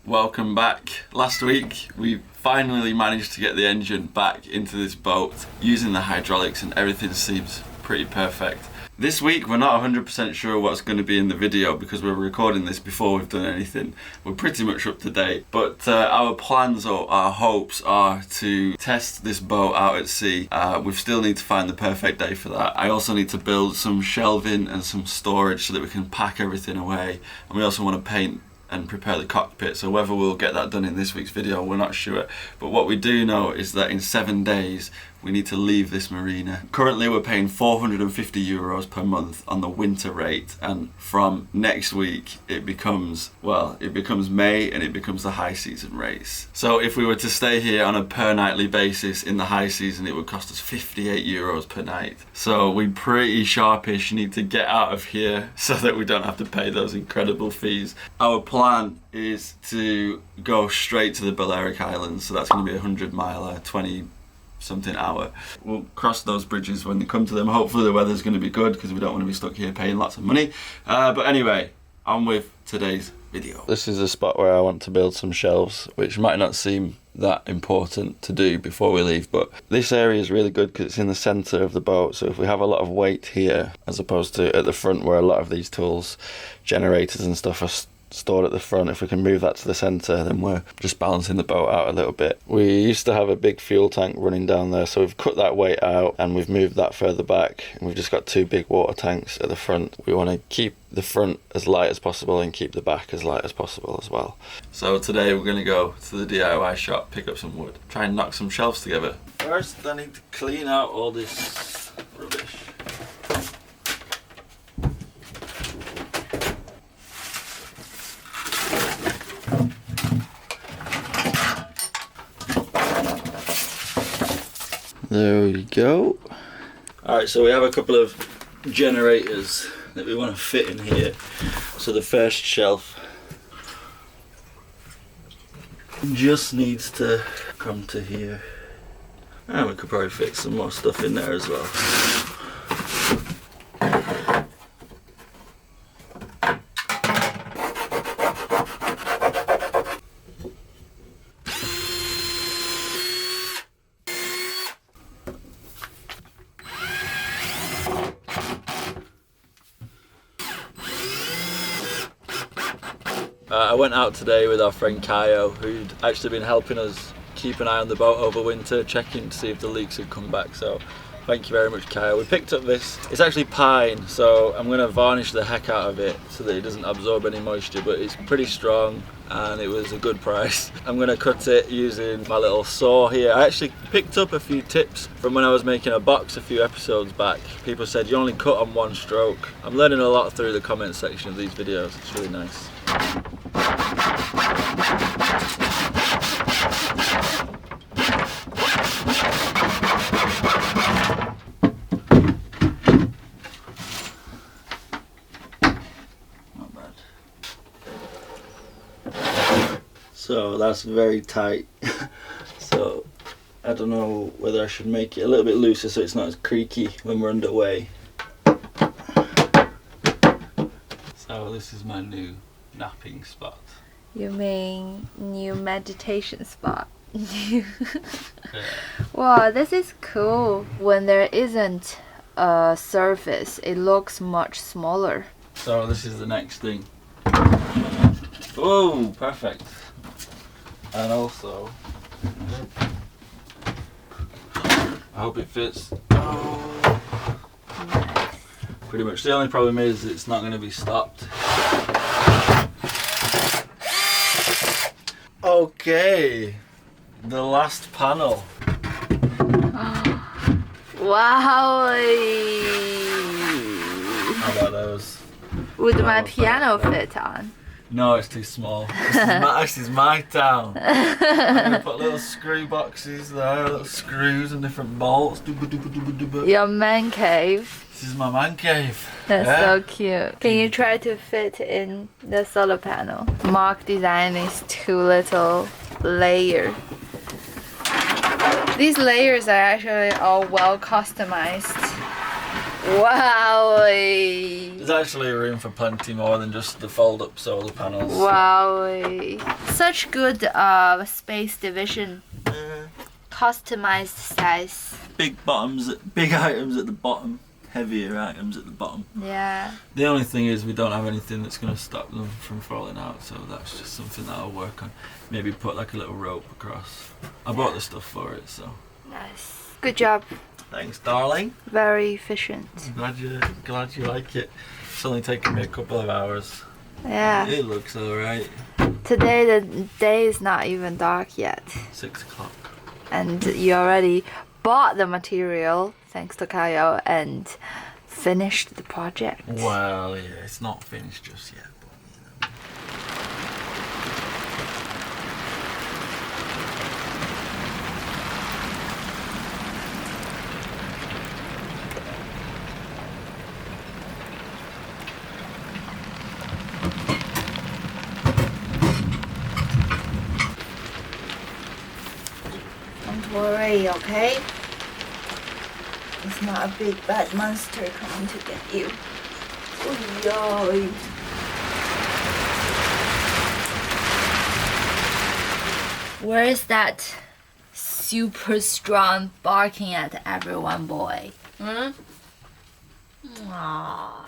Welcome back. Last week we finally managed to get the engine back into this boat using the hydraulics and everything seems pretty perfect. This week we're not 100% sure what's going to be in the video because we're recording this before we've done anything. We're pretty much up to date, but our plans or our hopes are to test this boat out at sea. We still need to find the perfect day for that. I also need to build some shelving and some storage so that we can pack everything away, and we also want to paint and prepare the cockpit. So whether we'll get that done in this week's video, we're not sure. But what we do know is that in 7 days we need to leave this marina. Currently we're paying €450 per month on the winter rate, and from next week it becomes May and it becomes the high season rates. So if we were to stay here on a per nightly basis in the high season, it would cost us €58 per night. So we pretty sharpish need to get out of here so that we don't have to pay those incredible fees. Our plan is to go straight to the Balearic Islands, so that's going to be a 100-miler, 20-something hour. We'll cross those bridges when they come to them. Hopefully the weather's going to be good because we don't want to be stuck here paying lots of money. But anyway, on with today's video. This is a spot where I want to build some shelves, which might not seem that important to do before we leave, but this area is really good because it's in the center of the boat. So if we have a lot of weight here as opposed to at the front where a lot of these tools, generators and stuff are stored at the front, if we can move that to the center, then we're just balancing the boat out a little bit. We used to have a big fuel tank running down there, so we've cut that weight out and we've moved that further back, and we've just got 2 big water tanks at the front. We want to keep the front as light as possible and keep the back as light as possible as well. So today we're going to go to the DIY shop, pick up some wood, try and knock some shelves together. First I need to clean out all this rubbish. There we go. Alright, so we have a couple of generators that we want to fit in here. So the first shelf just needs to come to here. And we could probably fit some more stuff in there as well. I went out today with our friend Kayo, who'd actually been helping us keep an eye on the boat over winter, checking to see if the leaks had come back. So thank you very much, Kayo. We picked up this, it's actually pine, so I'm going to varnish the heck out of it so that it doesn't absorb any moisture, but it's pretty strong and it was a good price. I'm going to cut it using my little saw here. I actually picked up a few tips from when I was making a box a few episodes back. People said you only cut on 1 stroke. I'm learning a lot through the comment section of these videos. It's really nice. Not bad. So that's very tight. So I don't know whether I should make it a little bit looser so it's not as creaky when we're underway. So this is my new napping spot. You mean new meditation spot? Yeah. Wow, this is cool. When there isn't a surface, it looks much smaller. So this is the next thing. Oh, perfect. And also, I hope it fits. Oh. Nice. Pretty much. The only problem is it's not going to be stopped. Okay, the last panel. Wow! How about those? Would my piano fit on? No, it's too small. This is my town. I'm going to put little screw boxes there, little screws and different bolts. Your man cave. This is my man cave. That's so cute. Can you try to fit in the solar panel? Mark designed these 2 little layers. These layers are actually all well customized. Wow. There's actually room for plenty more than just the fold-up solar panels. Wow. Such good space division. Customized size. Big items at the bottom, heavier items at the bottom. Yeah. The only thing is we don't have anything that's going to stop them from falling out, so that's just something that I'll work on. Maybe put like a little rope across. I bought the stuff for it, so. Nice. Good job. Thanks, darling. Very efficient. Glad you like it. It's only taken me a couple of hours. Yeah. It looks alright. Today the day is not even dark yet. 6 o'clock. And you already bought the material, thanks to Kyle, and finished the project. Well, yeah, it's not finished just yet. But, Don't worry, okay? It's not a big bad monster coming to get you. Oy. Where is that super strong barking at everyone boy? Hmm? Aww.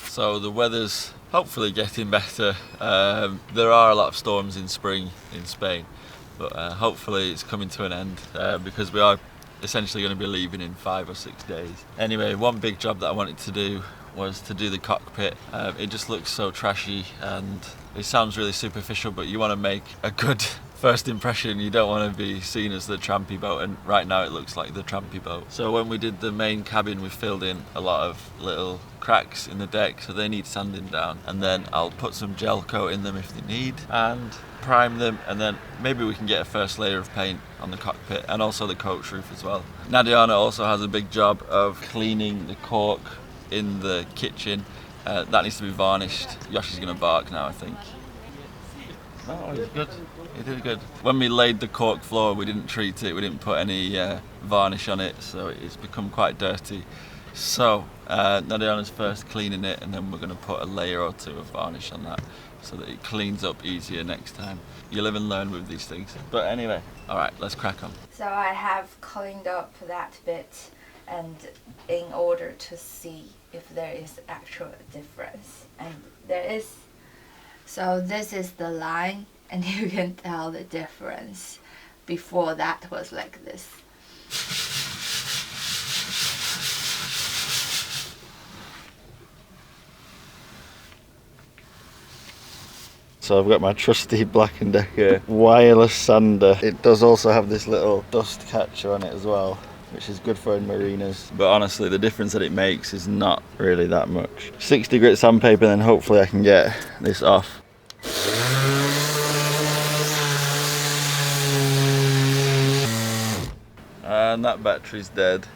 So the weather's hopefully getting better. There are a lot of storms in spring in Spain, but hopefully it's coming to an end because we are essentially going to be leaving in 5 or 6 days. Anyway, one big job that I wanted to do was to do the cockpit. It just looks so trashy and it sounds really superficial, but you want to make a good first impression. You don't want to be seen as the trampy boat, and right now it looks like the trampy boat. So when we did the main cabin, we filled in a lot of little cracks in the deck, so they need sanding down, and then I'll put some gel coat in them if they need and prime them, and then maybe we can get a first layer of paint on the cockpit and also the coach roof as well. Nadiana also has a big job of cleaning the cork in the kitchen. That needs to be varnished. Yoshi's gonna bark now, I think. Oh, he's good. He did good. When we laid the cork floor, we didn't treat it. We didn't put any varnish on it, so it's become quite dirty. So Nadiana's first cleaning it, and then we're gonna put a layer or two of varnish on that, so that it cleans up easier next time. You live and learn with these things. But anyway, all right, let's crack on. So I have cleaned up that bit, and in order to see if there is actual difference, and there is. So this is the line, and you can tell the difference. Before that was like this. So I've got my trusty Black & Decker wireless sander. It does also have this little dust catcher on it as well, which is good for in marinas. But honestly, the difference that it makes is not really that much. 60 grit sandpaper, then hopefully I can get this off. And that battery's dead.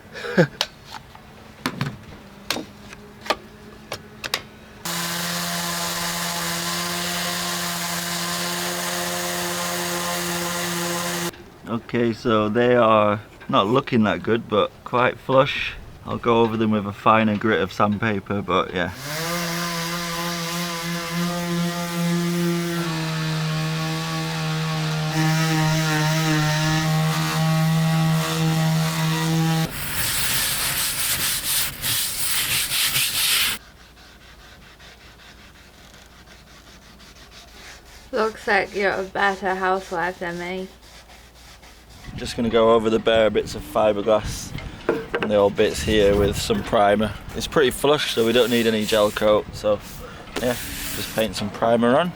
Okay, so they are not looking that good, but quite flush. I'll go over them with a finer grit of sandpaper, but yeah. Looks like you're a better housewife than me. Just gonna go over the bare bits of fiberglass and the old bits here with some primer. It's pretty flush, so we don't need any gel coat, so yeah, just paint some primer on.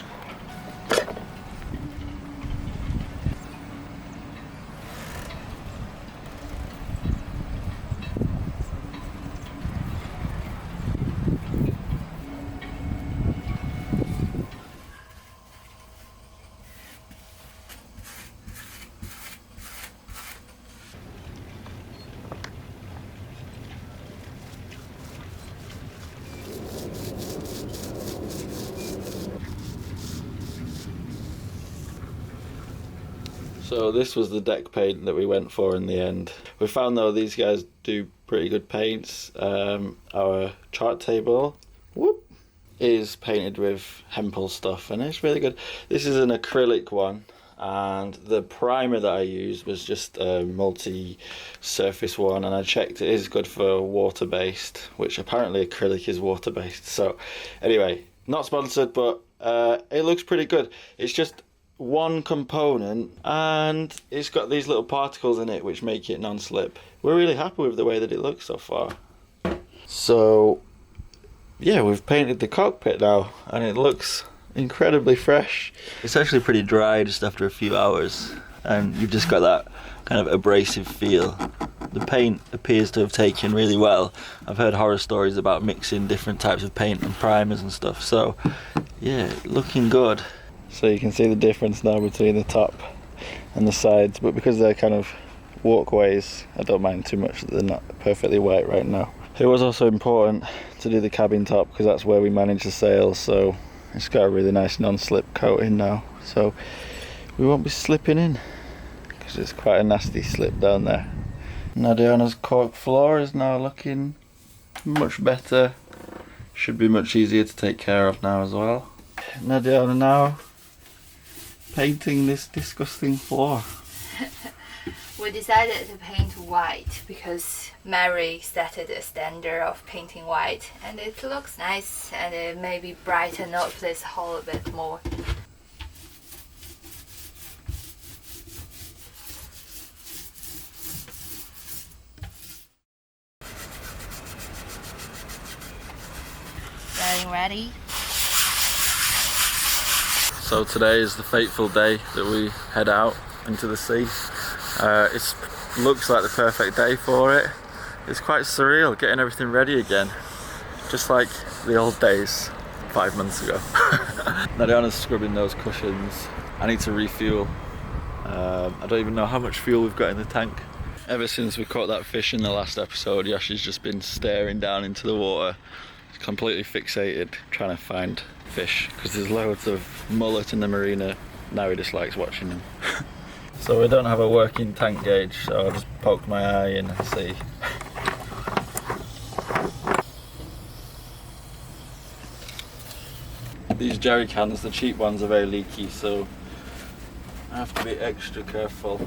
So this was the deck paint that we went for in the end. We found though these guys do pretty good paints. Our chart table is painted with Hempel stuff and it's really good. This is an acrylic one, and the primer that I used was just a multi-surface one, and I checked it is good for water-based, which apparently acrylic is water-based. So anyway, not sponsored, but it looks pretty good. It's just one component and it's got these little particles in it which make it non-slip. We're really happy with the way that it looks so far. So yeah, we've painted the cockpit now and it looks incredibly fresh. It's actually pretty dry just after a few hours, and you've just got that kind of abrasive feel. The paint appears to have taken really well. I've heard horror stories about mixing different types of paint and primers and stuff, so yeah, looking good. So you can see the difference now between the top and the sides, but because they're kind of walkways, I don't mind too much that they're not perfectly white right now. It was also important to do the cabin top because that's where we manage the sails, so it's got a really nice non-slip coating now, so we won't be slipping in because it's quite a nasty slip down there. Nadiana's cork floor is now looking much better. Should be much easier to take care of now as well. Nadiana now painting this disgusting floor. We decided to paint white because Mary set a standard of painting white, and it looks nice and it maybe brighten up this hall a bit more. Getting ready. So today is the fateful day that we head out into the sea. It looks like the perfect day for it. It's quite surreal getting everything ready again, just like the old days 5 months ago. Nadiana's scrubbing those cushions. I need to refuel. I don't even know how much fuel we've got in the tank. Ever since we caught that fish in the last episode, Yoshi's just been staring down into the water. He's completely fixated trying to find fish because there's loads of mullet in the marina. Now he just likes watching them. So we don't have a working tank gauge, so I'll just poke my eye in and see. These jerry cans, the cheap ones, are very leaky, so I have to be extra careful.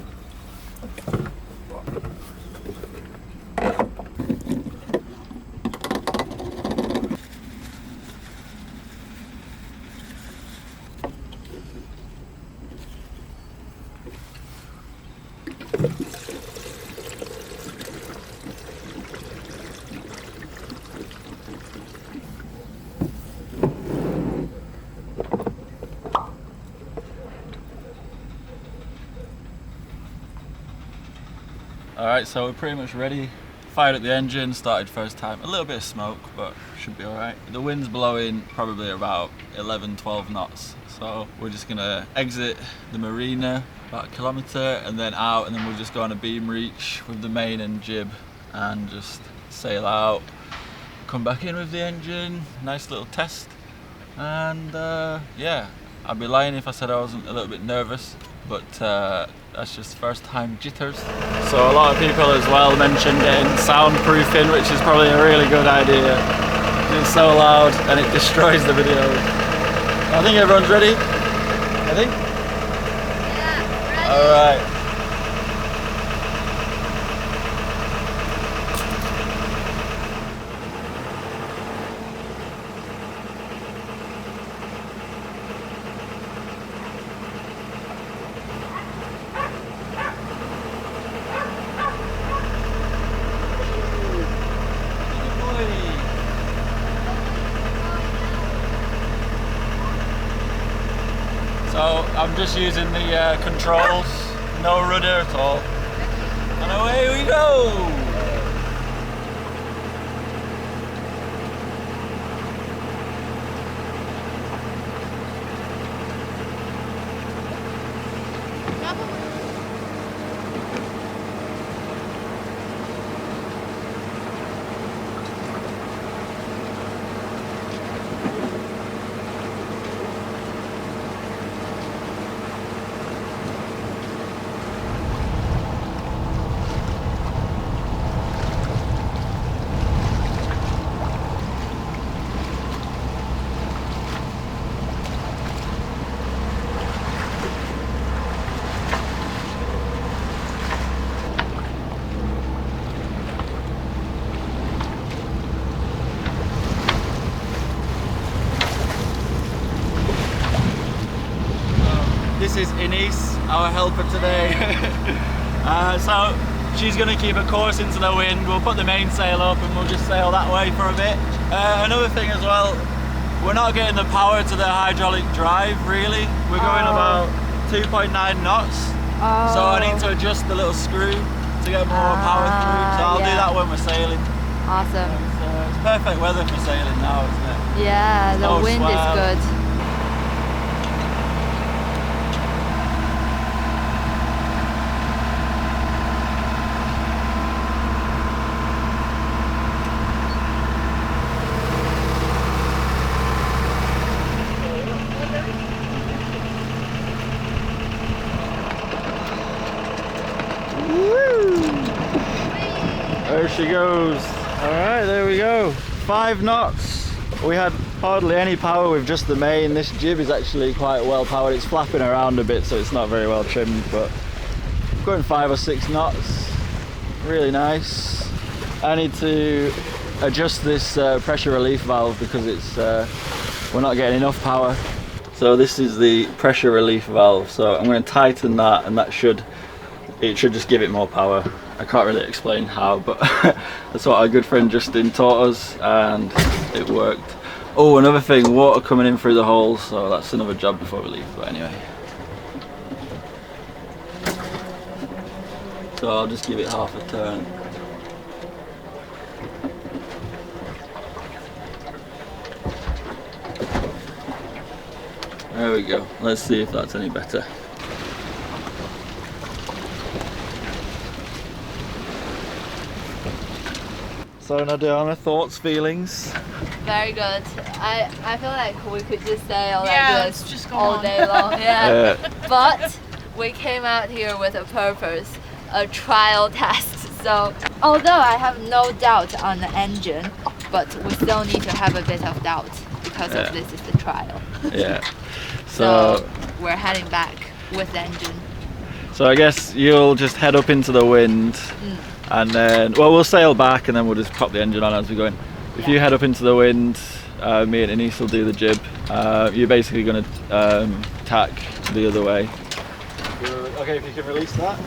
Alright, so we're pretty much ready. Fired up the engine, started first time. A little bit of smoke, but should be alright. The wind's blowing probably about 11-12 knots. So we're just gonna exit the marina about 1 kilometre and then out, and then we'll just go on a beam reach with the main and jib and just sail out. Come back in with the engine, nice little test. And yeah, I'd be lying if I said I wasn't a little bit nervous, but that's just first time jitters. So a lot of people as well mentioned getting soundproofing, which is probably a really good idea. It's so loud and it destroys the video. I think everyone's ready. I think? Yeah, ready. Alright. So I'm just using the controls, no rudder at all, and away we go! This is Inese, our helper today. So she's going to keep a course into the wind. We'll put the mainsail up and we'll just sail that way for a bit. Another thing as well, we're not getting the power to the hydraulic drive really. We're going about 2.9 knots. So I need to adjust the little screw to get more power through. So I'll do that when we're sailing. Awesome. It's perfect weather for sailing now, isn't it? Yeah, the wind is good. There she goes. Alright, there we go. 5 knots. We had hardly any power with just the main. This jib is actually quite well powered. It's flapping around a bit, so it's not very well trimmed, but going 5 or 6 knots. Really nice. I need to adjust this pressure relief valve because it's we're not getting enough power. So this is the pressure relief valve. So I'm going to tighten that, and it should just give it more power. I can't really explain how, but that's what our good friend Justin taught us, and it worked. Oh, another thing, water coming in through the holes, so that's another job before we leave, but anyway. So I'll just give it half a turn. There we go, let's see if that's any better. So Nadiana, thoughts, feelings? Very good. I feel like we could just sail Yeah, like this just go all on. day long. Yeah. But we came out here with a purpose, a trial test. So although I have no doubt on the engine, but we still need to have a bit of doubt because of this is the trial. Yeah. So we're heading back with the engine. So I guess you'll just head up into the wind. And then, well, we'll sail back and then we'll just pop the engine on as we go in. If you head up into the wind, me and Inese will do the jib. You're basically going to tack the other way. Okay, if you can release that.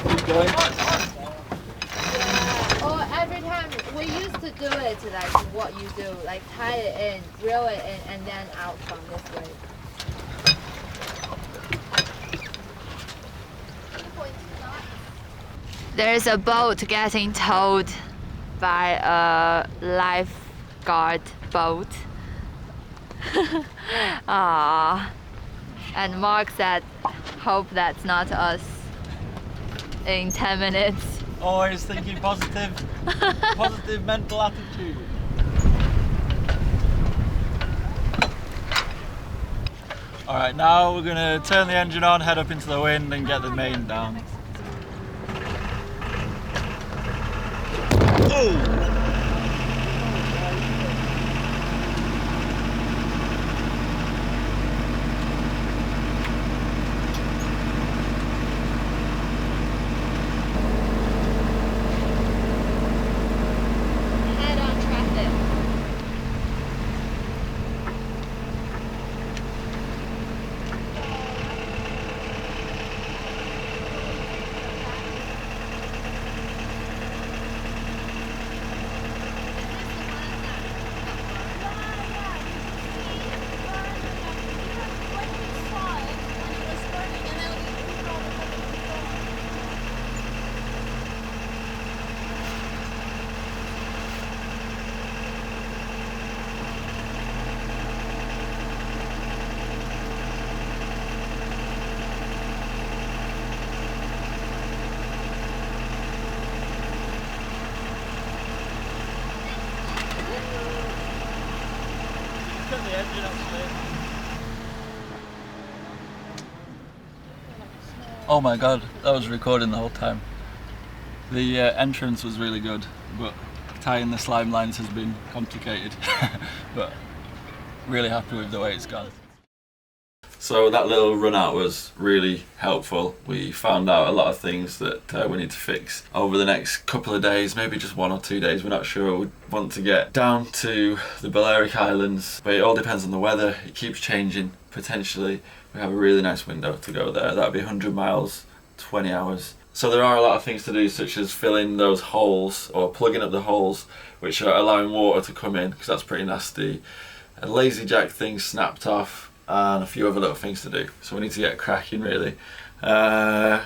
Keep going. We used to do it like what you do, like tie it in, drill it in, and then out from this way. There's a boat getting towed by a lifeguard boat. Aww. And Mark said, hope that's not us in 10 minutes. Always thinking positive, positive mental attitude. Alright, now we're going to turn the engine on, head up into the wind and get the main down. Oh! Oh my god, that was recording the whole time. The entrance was really good, but tying the slime lines has been complicated. But really happy with the way it's gone. So that little run out was really helpful. We found out a lot of things that we need to fix over the next couple of days, maybe just 1 or 2 days, we're not sure. We want to get down to the Balearic Islands, but it all depends on the weather. It keeps changing. Potentially we have a really nice window to go there. That'll be 100 miles, 20 hours. So there are a lot of things to do, such as filling those holes or plugging up the holes which are allowing water to come in, because that's pretty nasty. A lazy jack thing snapped off, and a few other little things to do. So we need to get cracking really. I'm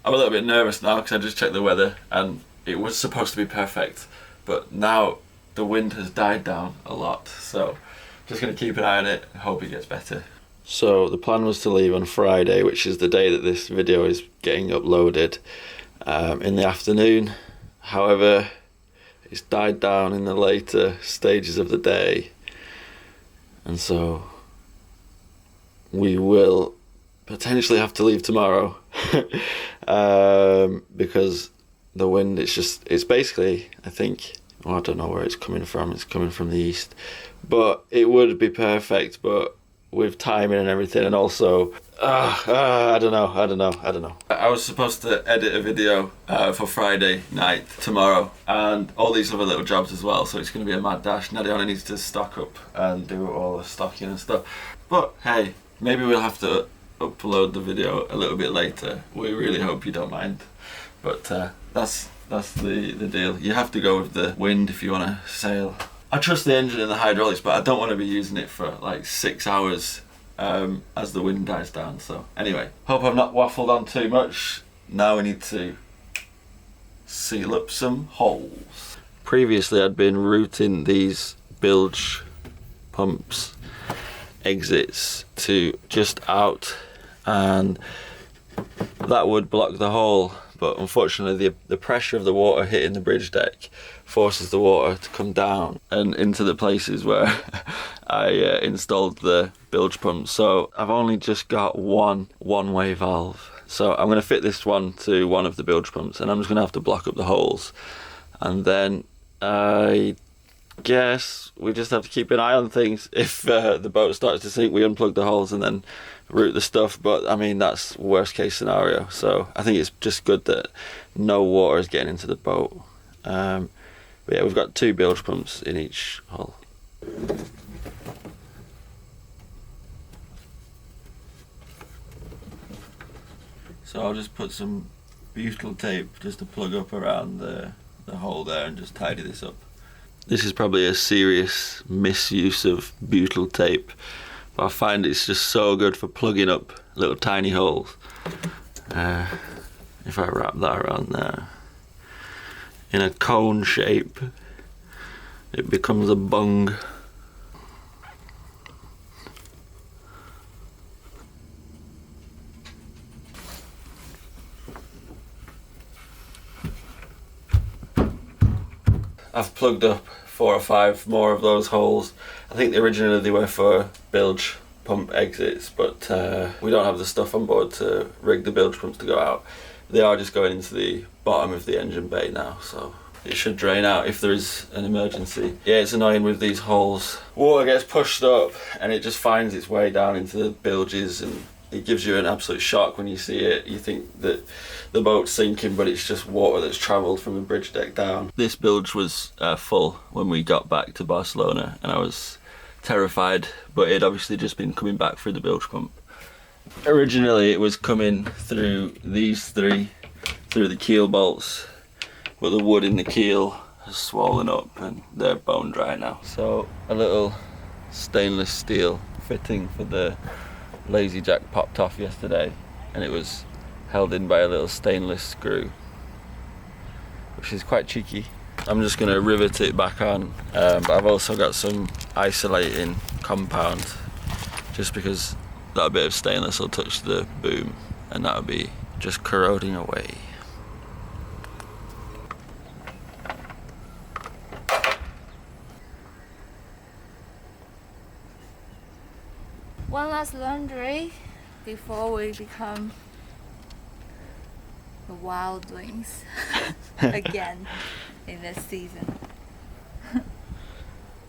a little bit nervous now because I just checked the weather and it was supposed to be perfect, but now the wind has died down a lot, so just going to keep an eye on it and hope it gets better. So the plan was to leave on Friday, which is the day that this video is getting uploaded, in the afternoon. However, it's died down in the later stages of the day, and so we will potentially have to leave tomorrow because the wind, it's basically, I think, well, I don't know where it's coming from the east, but it would be perfect, but with timing and everything, and also I don't know. I was supposed to edit a video for Friday night tomorrow, and all these other little jobs as well, so it's going to be a mad dash. Nadiana needs to stock up and do all the stocking and stuff, but hey, maybe we'll have to upload the video a little bit later. We really hope you don't mind, but that's the deal. You have to go with the wind if you want to sail. I trust the engine and the hydraulics, but I don't want to be using it for like 6 hours as the wind dies down. So anyway, hope I've not waffled on too much. Now we need to seal up some holes. Previously I'd been routing these bilge pumps exits to just out, and that would block the hole, but unfortunately the pressure of the water hitting the bridge deck forces the water to come down and into the places where I installed the bilge pump. So I've only just got one-way valve, so I'm going to fit this one to one of the bilge pumps, and I'm just going to have to block up the holes, and then I guess we just have to keep an eye on things. If the boat starts to sink, we unplug the holes and then route the stuff, but I mean, that's worst case scenario, so I think it's just good that no water is getting into the boat. But yeah, we've got 2 bilge pumps in each hull. So I'll just put some butyl tape just to plug up around the hole there and just tidy this up. This is probably a serious misuse of butyl tape, but I find it's just so good for plugging up little tiny holes. If I wrap that around there in a cone shape, it becomes a bung. I've plugged up 4 or 5 more of those holes. I think originally they were for bilge pump exits, but we don't have the stuff on board to rig the bilge pumps to go out. They are just going into the bottom of the engine bay now, so it should drain out if there is an emergency. Yeah, it's annoying with these holes. Water gets pushed up and it just finds its way down into the bilges, and it gives you an absolute shock when you see it. You think that the boat's sinking, but it's just water that's travelled from the bridge deck down. This bilge was full when we got back to Barcelona, and I was terrified, but it had obviously just been coming back through the bilge pump. Originally it was coming through these 3, through the keel bolts, but the wood in the keel has swollen up and they're bone dry now. So a little stainless steel fitting for the lazy jack popped off yesterday, and it was held in by a little stainless screw, which is quite cheeky. I'm just going to rivet it back on, but I've also got some isolating compound, just because that bit of stainless will touch the boom and that'll be just corroding away. One last laundry before we become the wildlings again in this season.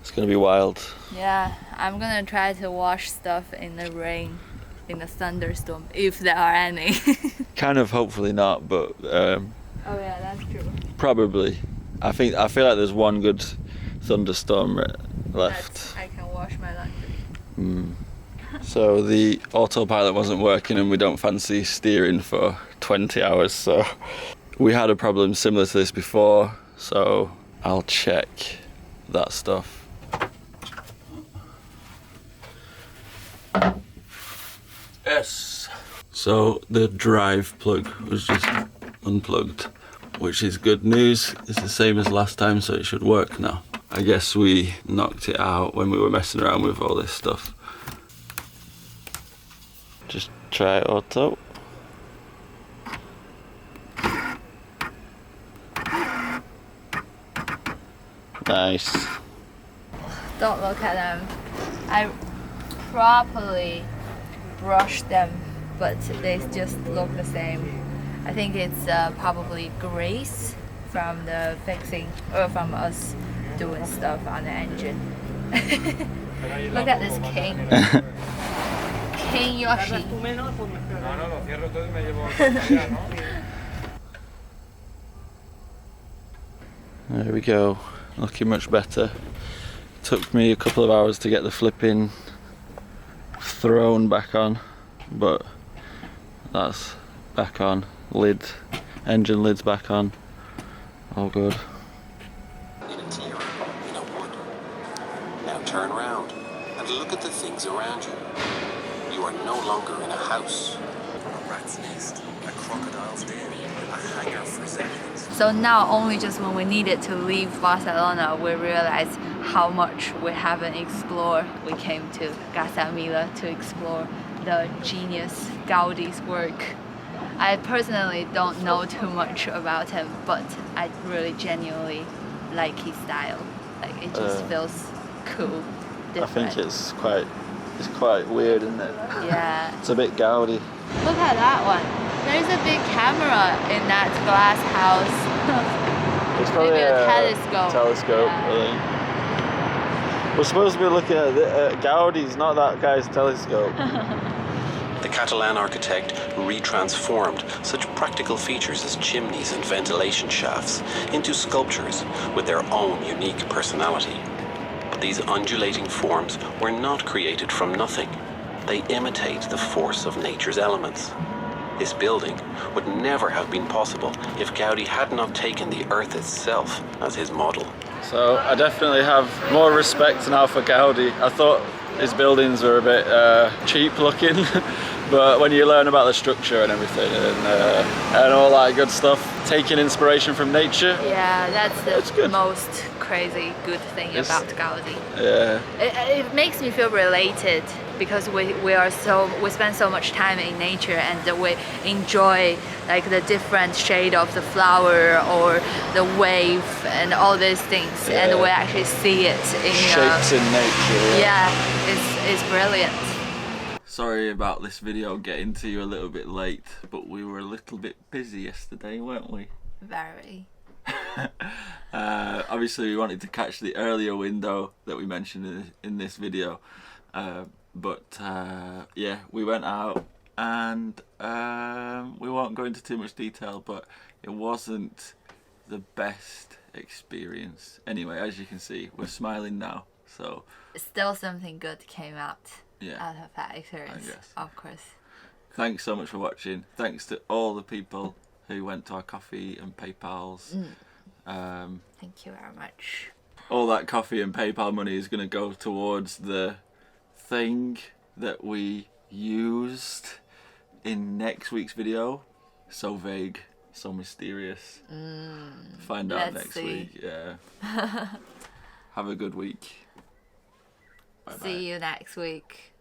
It's gonna be wild. Yeah, I'm gonna try to wash stuff in the rain, in the thunderstorm, if there are any. Kind of, hopefully not, but Oh yeah, that's true. probably. I feel like there's one good thunderstorm left. I can wash my laundry. So the autopilot wasn't working and we don't fancy steering for 20 hours, so we had a problem similar to this before, so I'll check that stuff. Yes. So the drive plug was just unplugged, which is good news. It's the same as last time, so it should work now. I guess we knocked it out when we were messing around with all this stuff. Just try auto. Nice. Don't look at them. I properly brushed them, but they just look the same. I think it's probably grease from the fixing, or from us doing stuff on the engine. Look at this king. King Yoshi. There we go. Looking much better. Took me a couple of hours to get the flipping throne back on, but that's back on. Engine lid's back on. All good. In a tier, in a wood. Now turn around and look at the things around you. You are no longer in a house, a rat's nest, a crocodile's den, a hangar for zeppelins. So now, only just when we needed to leave Barcelona, we realized how much we haven't explored. We came to Gazamila to explore the genius Gaudi's work. I personally don't know too much about him, but I really genuinely like his style. Like, it just feels cool, different. I think it's quite weird, isn't it? Yeah. It's a bit Gaudi. Look at that one. There's a big camera in that glass house. It's probably Maybe a telescope. Telescope, Yeah. I think. We're supposed to be looking at Gaudi's, not that guy's telescope. The Catalan architect retransformed such practical features as chimneys and ventilation shafts into sculptures with their own unique personality. But these undulating forms were not created from nothing. They imitate the force of nature's elements. This building would never have been possible if Gaudi had not taken the earth itself as his model. So I definitely have more respect now for Gaudi. I thought his buildings were a bit cheap looking, but when you learn about the structure and everything and all that good stuff, taking inspiration from nature. Yeah, that's the most crazy good thing about Gaudi. Yeah. It makes me feel related because we spend so much time in nature and we enjoy like the different shade of the flower or the wave and all these things, and we actually see it in shapes in nature. Yeah, it's brilliant. Sorry about this video getting to you a little bit late, but we were a little bit busy yesterday, weren't we? Very. Obviously we wanted to catch the earlier window that we mentioned in this video, but yeah, we went out and we won't go into too much detail, but it wasn't the best experience. Anyway, as you can see, we're smiling now, so still something good came out. Yeah, out of that experience, of course. Thanks so much for watching. Thanks to all the people who went to our coffee and PayPals. Thank you very much. All that coffee and PayPal money is going to go towards the thing that we used in next week's video. So vague, so mysterious. Find out next week. Yeah. Have a good week. Bye-bye. See you next week.